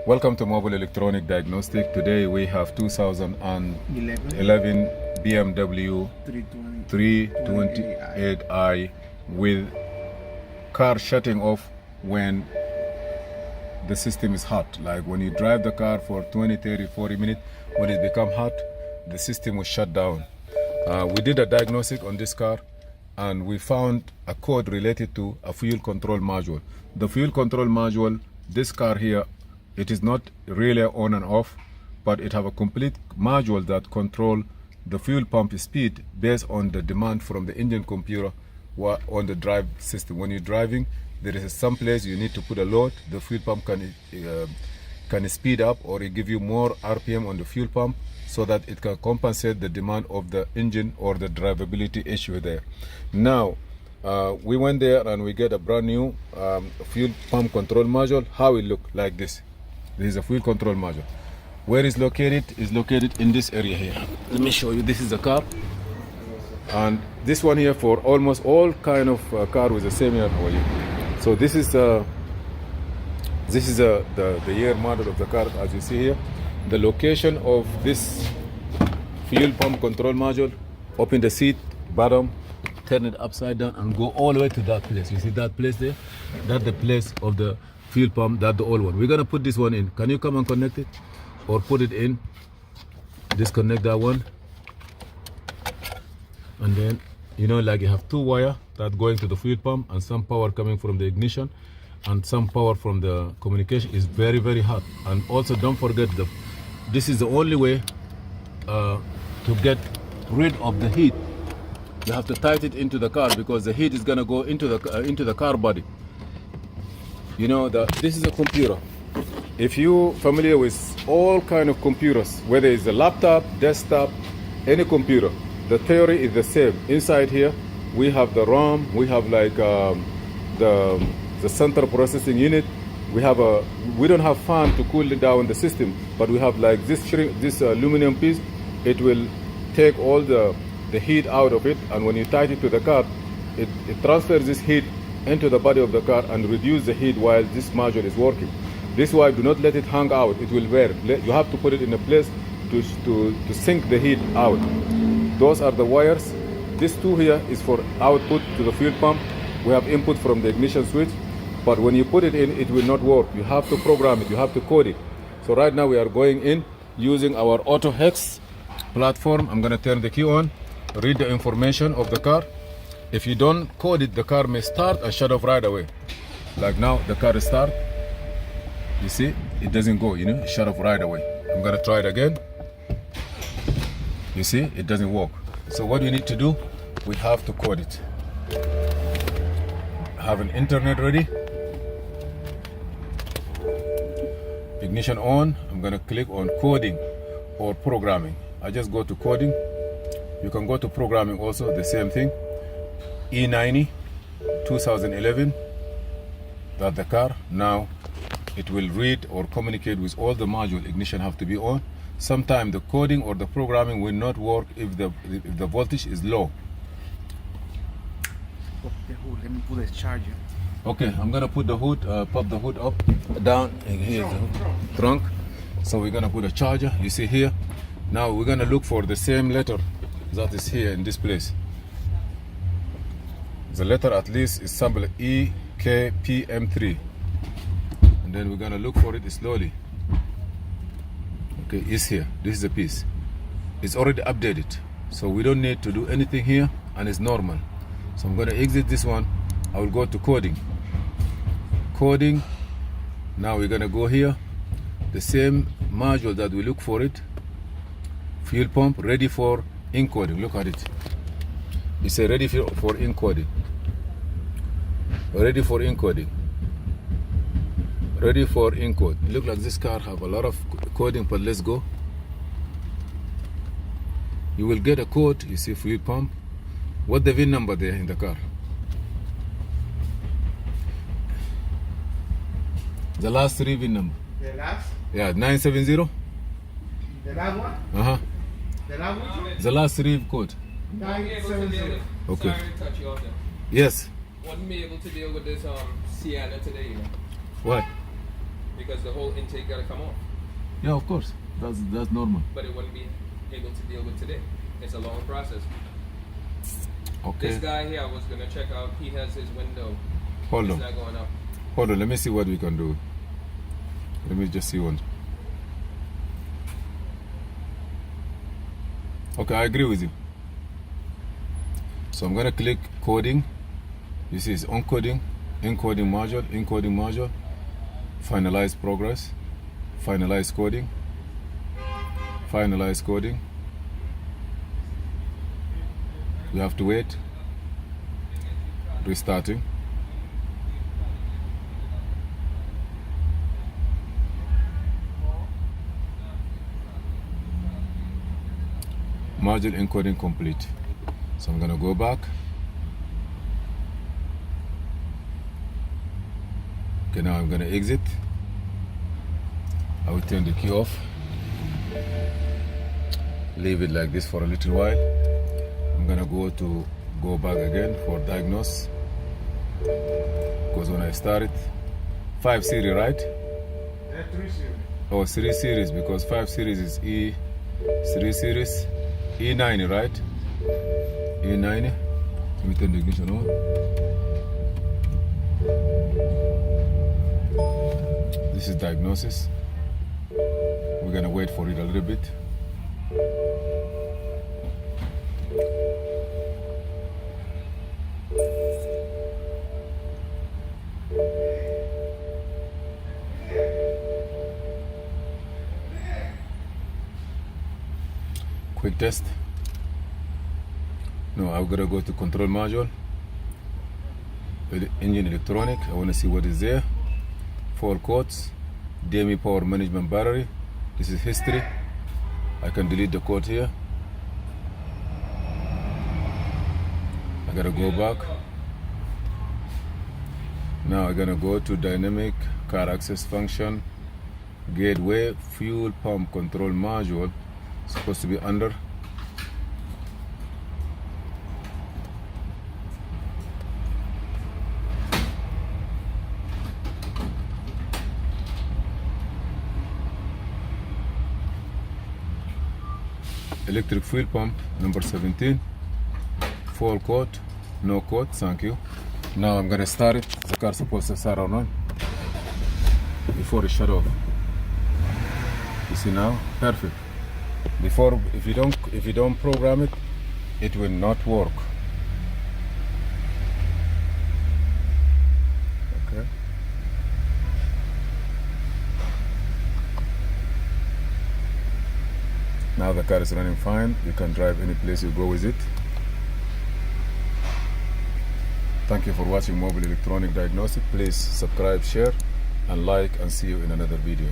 Welcome to Mobile Electronic Diagnostic. Today we have 2011 BMW 328I with car shutting off when the system is hot. Like when you drive the car for 20, 30, 40 minutes, when it becomes hot, the system will shut down. We did a diagnostic on this car and we found a code related to a fuel control module. The fuel control module, this car here, it is not really on and off, but it have a complete module that control the fuel pump speed based on the demand from the engine computer on the drive system. When you're driving, there is some place you need to put a load. The fuel pump can speed up, or it give you more RPM on the fuel pump so that it can compensate the demand of the engine or the drivability issue there. Now, we went there and we get a brand new fuel pump control module. How it look like this. This is a fuel control module. Where is located? Is located in this area here. Let me show you. This is the car, and this one here for almost all kind of car with the same year. So this is the year model of the car, as you see here. The location of this fuel pump control module. Open the seat bottom, turn it upside down, and go all the way to that place. You see that place there? That's the place of the fuel pump. That's the old one. We're gonna put this one in. Can you come and connect it, or put it in? Disconnect that one, and then like you have two wires that going to the fuel pump, and some power coming from the ignition, and some power from the communication. Is very, very hot. And also don't forget this is the only way to get rid of the heat. You have to tighten it into the car because the heat is gonna go into the car body. This is a computer. If you familiar with all kind of computers, whether it's a laptop, desktop, any computer, the theory is the same. Inside here, we have the RAM, we have like the central processing unit. We don't have fan to cool down the system, but we have like this aluminum piece. It will take all the heat out of it, and when you tie it to the car, it transfers this heat into the body of the car and reduce the heat while this module is working. This is why do not let it hang out. It will wear. You have to put it in a place to sink the heat out. Those are the wires. This two here is for output to the fuel pump. We have input from the ignition switch, but when you put it in, it will not work. You have to program it. You have to code it. So right now we are going in using our auto hex platform. I'm gonna turn the key on, read the information of the car. If you don't code it, the car may start and shut off right away. Like now, the car is start. You see, it doesn't go, it shut off right away. I'm gonna try it again. You see, it doesn't work. So what you need to do, we have to code it. Have an internet ready. Ignition on. I'm gonna click on coding or programming. I just go to coding. You can go to programming also, the same thing. E90 2011. That's the car. Now it will read or communicate with all the module. Ignition have to be on. Sometimes the coding or the programming will not work if the voltage is low. Pop the hood. Let me put a charger. Okay, I'm gonna put the hood, pop the hood up, down, and here's the trunk. So we're gonna put a charger. You see here. Now we're gonna look for the same letter that is here in this place. The letter at least is sample EKP 3, and then we're gonna look for it slowly. Okay, it's here. This is the piece. It's already updated, so we don't need to do anything here, and it's normal. So I'm gonna exit this one. I will go to coding. Coding. Now we're gonna go here. The same module that we look for it. Fuel pump ready for encoding. Look at it. It's ready for encoding. Ready for encoding. Ready for encode. Look like this car have a lot of coding, but let's go. You will get a code. You see fuel pump. What the VIN number there in the car? The last three VIN number. The last? Yeah, 970. The last one? Uh-huh. The last one? The last three code. 970. Okay. Sorry to cut you off there. Yes. Wouldn't be able to deal with this Sienna today, What? because the whole intake got to come off. Yeah, of course. That's normal. But it wouldn't be able to deal with today. It's a long process. Okay. This guy here, I was gonna check out. He has his window. Hold It's on. not going up. Hold on. Let me see what we can do. Let me just see one. Okay, I agree with you. So I'm gonna click coding. This is encoding module, finalize progress, finalize coding, You have to wait, restarting. Module encoding complete. So I'm gonna go back. Okay, now I'm gonna exit. I will turn the key off. Leave it like this for a little while. I'm gonna go back again for diagnose. Because when I started, 5 series, right? That's 3 series. Oh, 3 series, because 5 series is E3 series, E90, right? E90. Let me turn the ignition on. This is diagnosis. We're gonna wait for it a little bit. Quick test. No, I'm gonna go to control module, engine electronic. I want to see what is there. 4 codes, DME power management battery. This is history. I can delete the code here. I gotta go back. Now I'm gonna go to dynamic car access function, gateway, fuel pump control module. Supposed to be under. Electric fuel pump number 17. Full code, no code, thank you. Now I'm gonna start it. The car supposed to start on before it shut off. You see now, perfect. Before, if you don't program it, it will not work. Okay. Now the car is running fine. You can drive any place you go with it. Thank you for watching Mobile Electronic Diagnostic. Please subscribe, share, and like, and see you in another video.